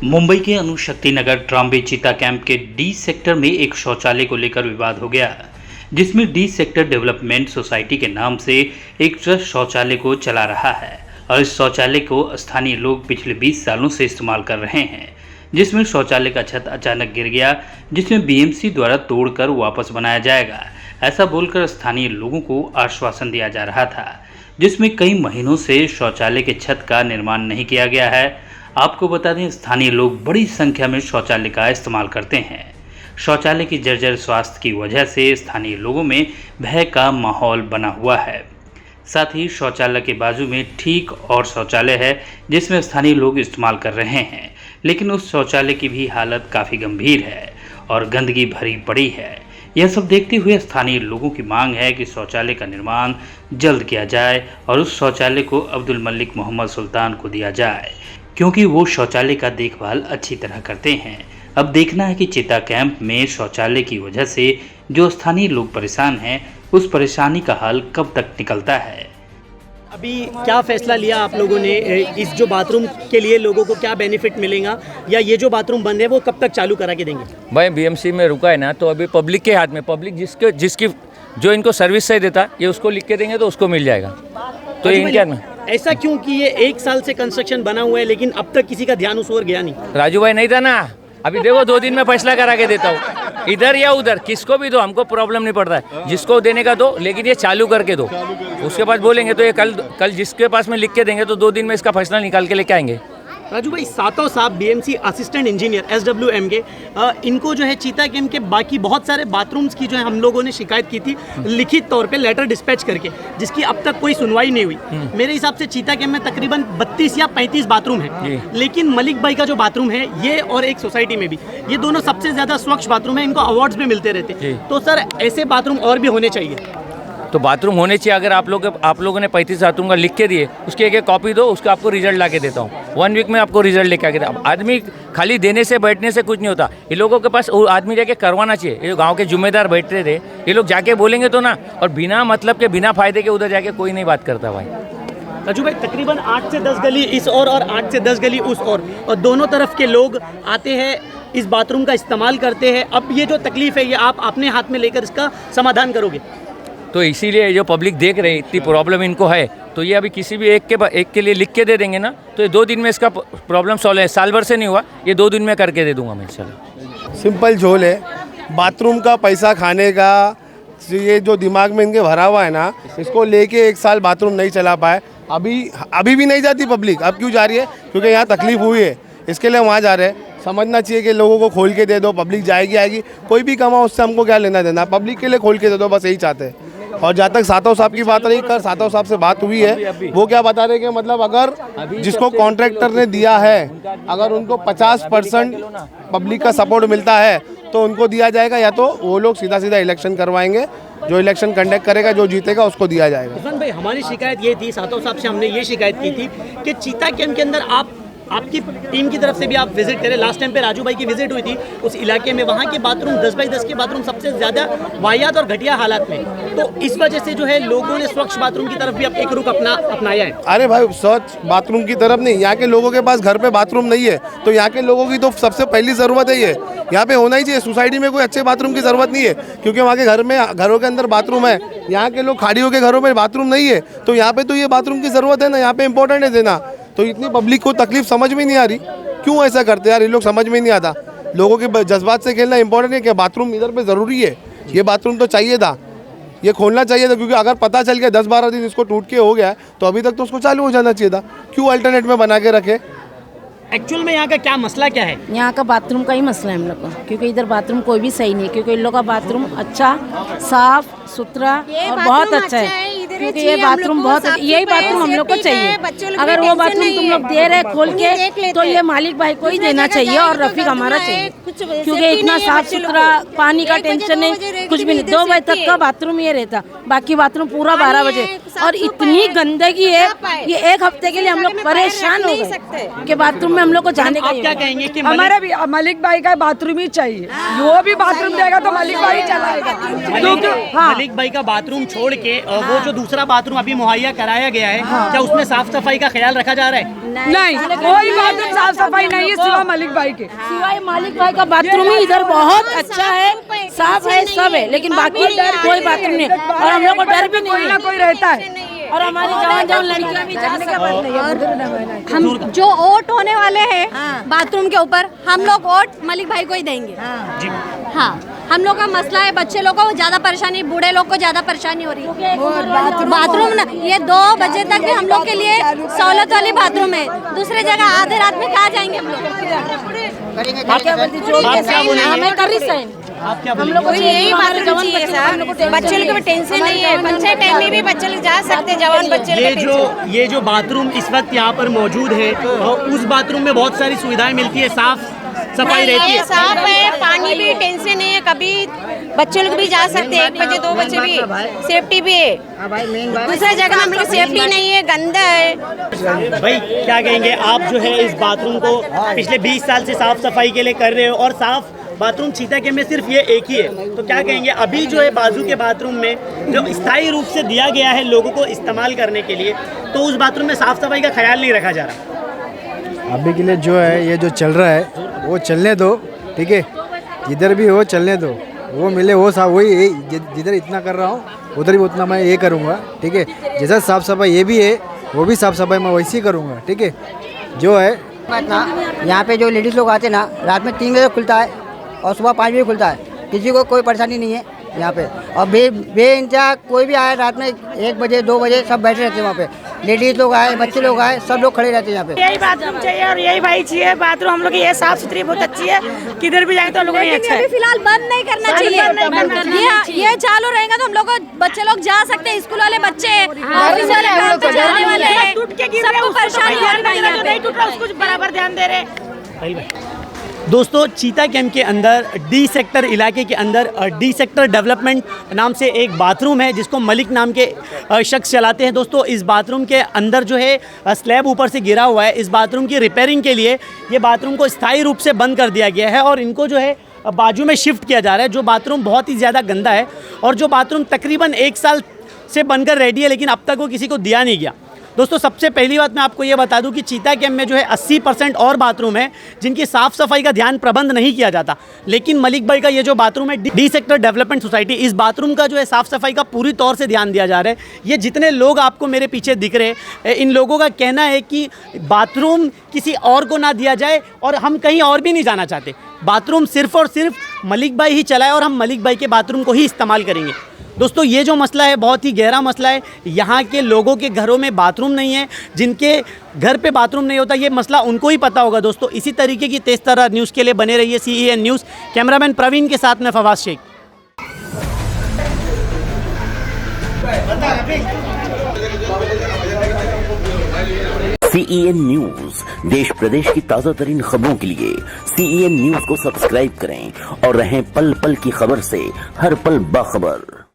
मुंबई के अणुशक्ति नगर ट्राम्बे चीता कैंप के डी सेक्टर में एक शौचालय को लेकर विवाद हो गया, जिसमें डी सेक्टर डेवलपमेंट सोसाइटी के नाम से एक ट्रस्ट शौचालय को चला रहा है और इस शौचालय को स्थानीय लोग पिछले 20 सालों से इस्तेमाल कर रहे हैं, जिसमें शौचालय का छत अचानक गिर गया, जिसमें बीएमसी द्वारा तोड़कर वापस बनाया जाएगा, ऐसा बोलकर स्थानीय लोगों को आश्वासन दिया जा रहा था, जिसमें कई महीनों से शौचालय के छत का निर्माण नहीं किया गया है। आपको बता दें, स्थानीय लोग बड़ी संख्या में शौचालय का इस्तेमाल करते हैं। शौचालय की जर्जर स्वास्थ्य की वजह से स्थानीय लोगों में भय का माहौल बना हुआ है। साथ ही शौचालय के बाजू में ठीक और शौचालय है जिसमें स्थानीय लोग इस्तेमाल कर रहे हैं, लेकिन उस शौचालय की भी हालत काफ़ी गंभीर है और गंदगी भरी पड़ी है। यह सब देखते हुए स्थानीय लोगों की मांग है कि शौचालय का निर्माण जल्द किया जाए और उस शौचालय को अब्दुल मलिक मोहम्मद सुल्तान को दिया जाए, क्योंकि वो शौचालय का देखभाल अच्छी तरह करते हैं। अब देखना है कि चीता कैंप में शौचालय की वजह से जो स्थानीय लोग परेशान हैं, उस परेशानी का हल कब तक निकलता है। अभी क्या फैसला लिया आप लोगों ने? इस जो बाथरूम के लिए लोगों को क्या बेनिफिट मिलेगा, या ये जो बाथरूम बंद है वो कब तक चालू करा के देंगे? भाई बीएमसी में रुका है ना, तो अभी पब्लिक के हाथ में, पब्लिक जिसकी जो इनको सर्विस सही देता ये उसको लिख के देंगे तो उसको मिल जाएगा। तो इनके हाथ में ऐसा क्यों कि ये 1 साल से कंस्ट्रक्शन बना हुआ है लेकिन अब तक किसी का ध्यान उस ओर गया नहीं? राजू भाई नहीं था ना, अभी देखो 2 दिन में फैसला करा के देता हूँ, इधर या उधर किसको भी दो, हमको प्रॉब्लम नहीं पड़ता है, जिसको देने का दो, लेकिन ये चालू करके दो। उसके बाद बोलेंगे तो ये कल जिसके पास में लिख के देंगे तो 2 दिन में इसका फैसला निकाल के लेके आएंगे। राजू भाई, सातों साहब बीएमसी असिस्टेंट इंजीनियर SWM के, इनको जो है चीता कैंप के बाकी बहुत सारे बाथरूम्स की जो है हम लोगों ने शिकायत की थी लिखित तौर पे लेटर डिस्पैच करके, जिसकी अब तक कोई सुनवाई नहीं हुई। मेरे हिसाब से चीता कैंप में तकरीबन 32 या 35 बाथरूम है, लेकिन मलिक भाई का जो बाथरूम है ये और एक सोसाइटी में भी, ये दोनों सबसे ज्यादा स्वच्छ बाथरूम है, इनको अवार्ड्स भी मिलते रहते। तो सर ऐसे बाथरूम और भी होने चाहिए। तो बाथरूम होने चाहिए। अगर आप लोगों ने 35 बाथरूम का लिख के दिए, उसकी एक कॉपी दो, उसका आपको रिजल्ट ला के देता हूँ। 1 वीक में आपको रिजल्ट लेके आके देता। आदमी खाली देने से बैठने से कुछ नहीं होता, ये लोगों के पास आदमी जाके करवाना चाहिए। ये गांव के जिम्मेदार बैठते थे, ये लोग जाके बोलेंगे तो ना, और बिना मतलब के बिना फायदे के उधर जाके कोई नहीं बात करता भाई। राजू भाई, तकरीबन 8 से 10 गली इस और 8 से 10 गली उस और दोनों तरफ के लोग आते हैं, इस बाथरूम का इस्तेमाल करते हैं। अब ये जो तकलीफ है ये आप अपने हाथ में लेकर इसका समाधान करोगे? तो इसीलिए जो पब्लिक देख रही इतनी प्रॉब्लम इनको है, तो ये अभी किसी भी एक के लिए लिख के दे देंगे ना, तो ये 2 दिन में इसका प्रॉब्लम सॉल्व है। साल भर से नहीं हुआ, ये 2 दिन में करके दे दूंगा मैं इंशाल्लाह। सिंपल झोल है, बाथरूम का पैसा खाने का ये जो दिमाग में इनके भरा हुआ है ना, इसको लेके 1 साल बाथरूम नहीं चला पाए। अभी भी नहीं जाती पब्लिक। अब क्यों जा रही है? क्योंकि यहाँ तकलीफ हुई है, इसके लिए वहाँ जा रहे हैं। समझना चाहिए कि लोगों को खोल के दे दो, पब्लिक जाएगी आएगी, कोई भी कमा उससे हमको क्या लेना देना, पब्लिक के लिए खोल के दे दो, बस यही चाहते हैं। और जहाँ तक सातों साहब की बात रही, कर सातों साहब से बात हुई है, वो क्या बता रहे कि मतलब अगर जिसको कॉन्ट्रैक्टर ने दिया है, अगर उनको 50% पब्लिक का सपोर्ट मिलता है तो उनको दिया जाएगा, या तो वो लोग सीधा इलेक्शन करवाएंगे, जो इलेक्शन कंडक्ट करेगा, जो जीतेगा उसको दिया जाएगा। इरफान भाई, हमारी शिकायत ये थी, सातों साहब से हमने ये शिकायत की थी कि चीता कैंप के अंदर आपकी टीम की तरफ से भी आप विजिट करें। लास्ट टाइम पे राजू भाई की विजिट हुई थी उस इलाके में, वहाँ के बाथरूम 10 बाई 10 के बाथरूम सबसे ज़्यादा वाहियात और घटिया हालात में, तो इस वजह से जो है लोगों ने स्वच्छ बाथरूम की तरफ भी अब एक रुख अपनाया है। अरे भाई, स्वच्छ बाथरूम की तरफ नहीं, यहाँ के लोगों के पास घर पे बाथरूम नहीं है, तो यहाँ के लोगों की तो सबसे पहली ज़रूरत है ये, यहाँ पे होना ही चाहिए। सोसाइटी में कोई अच्छे बाथरूम की ज़रूरत नहीं है, क्योंकि वहाँ के घरों के अंदर बाथरूम है। यहाँ के लोग खाड़ियों के घरों में बाथरूम नहीं है, तो यहाँ पे तो ये बाथरूम की ज़रूरत है ना, यहाँ पे इंपॉर्टेंट है देना। तो इतनी पब्लिक को तकलीफ समझ में नहीं आ रही, क्यों ऐसा करते यार? ये लोग समझ में नहीं आता। लोगों के जज्बात से खेलना इंपॉर्टेंट है कि बाथरूम इधर पे ज़रूरी है, ये बाथरूम तो चाहिए था, ये खोलना चाहिए था, क्योंकि अगर पता चल गया 10-12 दिन इसको टूट के हो गया तो अभी तक तो उसको चालू हो जाना चाहिए था। क्यों अल्टरनेट में बना के रखे? एक्चुअल में यहाँ का क्या मसला क्या है? यहाँ का बाथरूम का ही मसला है हम लोग का, क्योंकि इधर बाथरूम कोई भी सही नहीं है, क्योंकि इन लोग का बाथरूम अच्छा, साफ सुथरा और बहुत अच्छा है, क्योंकि ये बाथरूम बहुत, यही बाथरूम हम लोग को चाहिए। अगर वो बाथरूम तुम लोग दे रहे खोल के, तो ये मालिक भाई को ही देना चाहिए और रफीक हमारा चाहिए, क्योंकि इतना साफ सुथरा, पानी का टेंशन नहीं, कुछ भी नहीं। 2 बजे तक का बाथरूम ये रहता, बाकी बाथरूम पूरा 12 बजे। और इतनी गंदगी है, ये 1 हफ्ते के लिए हम लोग परेशान हो गए कि बाथरूम में हम लोग को जाने का। क्या कहेंगे कि हमारा भी मलिक भाई का बाथरूम ही चाहिए, वो भी बाथरूम देगा तो मलिक भाई चलाएगा। मलिक भाई का बाथरूम छोड़ के वो जो दूसरा बाथरूम अभी मुहैया कराया गया है, क्या उसमें साफ सफाई का ख्याल रखा जा रहा है? नहीं, कोई बाथरूम साफ सफाई नहीं है सिवा मलिक भाई के। सिवाय मालिक भाई का बाथरूम ही इधर बहुत अच्छा है, साफ है, सब है, लेकिन बाकी कोई बाथरूम नहीं है। और हम लोग को डर भी नहीं है, कोई रहता है। और हमारी जवान लड़कियां भी जा सकती हैं। हम जो वोट होने वाले हैं बाथरूम के ऊपर, हम लोग वोट मलिक भाई को ही देंगे। हाँ, हम लोग का मसला है, बच्चे लोगों को ज्यादा परेशानी, बूढ़े लोग को ज्यादा परेशानी हो रही है। बाथरूम ना, ये 2 बजे तक भी हम लोग के लिए सहूलत वाली बाथरूम है। दूसरे जगह आधे रात में कहाँ जाएंगे हम लोग? हमें कर रही साइन, आप क्या हम लोग को यही बाथरूम चाहिए साहब। बच्चे लोग को टेंशन नहीं है, पंचायत टाइम में भी बच्चे लोग जा सकते हैं, जवान बच्चे। ये जो बाथरूम इस वक्त यहाँ पर मौजूद है, उस बाथरूम में बहुत सारी सुविधाएं मिलती है, साफ सफाई रहती है, साफ है, पानी भी टेंशन नहीं है, कभी बच्चे लोग भी जा सकते हैं, 1 बजे 2 बजे भी, सेफ्टी भी है। दूसरी जगह हम लोग सेफ्टी नहीं है, गंदा है। भाई क्या कहेंगे आप जो है इस बाथरूम को पिछले 20 साल से साफ सफाई के लिए कर रहे हो, और साफ बाथरूम चीता कैंप में सिर्फ ये एक ही है, तो क्या कहेंगे अभी जो है बाजू के बाथरूम में जो स्थायी रूप से दिया गया है लोगों को इस्तेमाल करने के लिए, तो उस बाथरूम में साफ सफाई का ख्याल नहीं रखा जा रहा? अभी के लिए जो है ये जो चल रहा है वो चलने दो, ठीक है, जिधर भी हो चलने दो, वो मिले वो साफ, वही जिधर इतना कर रहा हूँ उधर भी उतना मैं ये करूँगा, ठीक है। जैसा साफ सफाई ये भी है, वो भी साफ सफाई मैं वैसे ही करूँगा, ठीक है। जो है यहाँ पे जो लेडीज़ लोग आते ना, रात में 3 बजे खुलता है और सुबह 5 बजे खुलता है, किसी को कोई परेशानी नहीं है यहाँ पे। और बे इंतहा कोई भी आए रात में 1 बजे 2 बजे सब बैठे रहते हैं वहाँ पे, लेडीज़ लोग आए, बच्चे लोग आए, सब लोग खड़े रहते हैं यहाँ पे। यही बाथरूम चाहिए और यही भाई चाहिए बाथरूम, हम लोग की ये साफ सुथरी बहुत अच्छी है, किधर भी जाए तो हम लोग को अच्छा है। फिलहाल बंद नहीं करना चाहिए, ये चालू रहेगा तो हम लोग बच्चे लोग जा सकते हैं, स्कूल वाले बच्चे, ऑफिस वाले काम पे जाने वाले हैं, सबको परेशानी हो रही है, नहीं टूट रहा उसको बराबर ध्यान दे रहे। दोस्तों चीता कैंप के अंदर डी सेक्टर इलाके के अंदर डी सेक्टर डेवलपमेंट नाम से एक बाथरूम है जिसको मलिक नाम के शख्स चलाते हैं। दोस्तों इस बाथरूम के अंदर जो है स्लैब ऊपर से गिरा हुआ है, इस बाथरूम की रिपेयरिंग के लिए ये बाथरूम को स्थायी रूप से बंद कर दिया गया है और इनको जो है बाजू में शिफ्ट किया जा रहा है। जो बाथरूम बहुत ही ज़्यादा गंदा है और जो बाथरूम तकरीबन 1 साल से बनकर रेडी है, लेकिन अब तक वो किसी को दिया नहीं गया। दोस्तों सबसे पहली बात मैं आपको ये बता दूं कि चीता कैंप में जो है 80% और बाथरूम है जिनकी साफ़ सफाई का ध्यान प्रबंध नहीं किया जाता, लेकिन मलिक भाई का ये जो बाथरूम है डी सेक्टर डेवलपमेंट सोसाइटी, इस बाथरूम का जो है साफ़ सफाई का पूरी तौर से ध्यान दिया जा रहा है। ये जितने लोग आपको मेरे पीछे दिख रहे हैं, इन लोगों का कहना है कि बाथरूम किसी और को ना दिया जाए और हम कहीं और भी नहीं जाना चाहते, बाथरूम सिर्फ और सिर्फ मलिक भाई ही चलाए और हम मलिक भाई के बाथरूम को ही इस्तेमाल करेंगे। दोस्तों ये जो मसला है बहुत ही गहरा मसला है। यहाँ के लोगों के घरों में बाथरूम नहीं है, जिनके घर पे बाथरूम नहीं होता ये मसला उनको ही पता होगा। दोस्तों इसी तरीके की तेज़ तर्रार न्यूज़ के लिए बने रहिए CEN न्यूज़। कैमरामैन प्रवीण के साथ में फवाद शेख। CEN न्यूज़ देश प्रदेश की ताज़ा तरीन खबरों के लिए CEN न्यूज़ को सब्सक्राइब करें और रहें पल पल की खबर से हर पल बाखबर।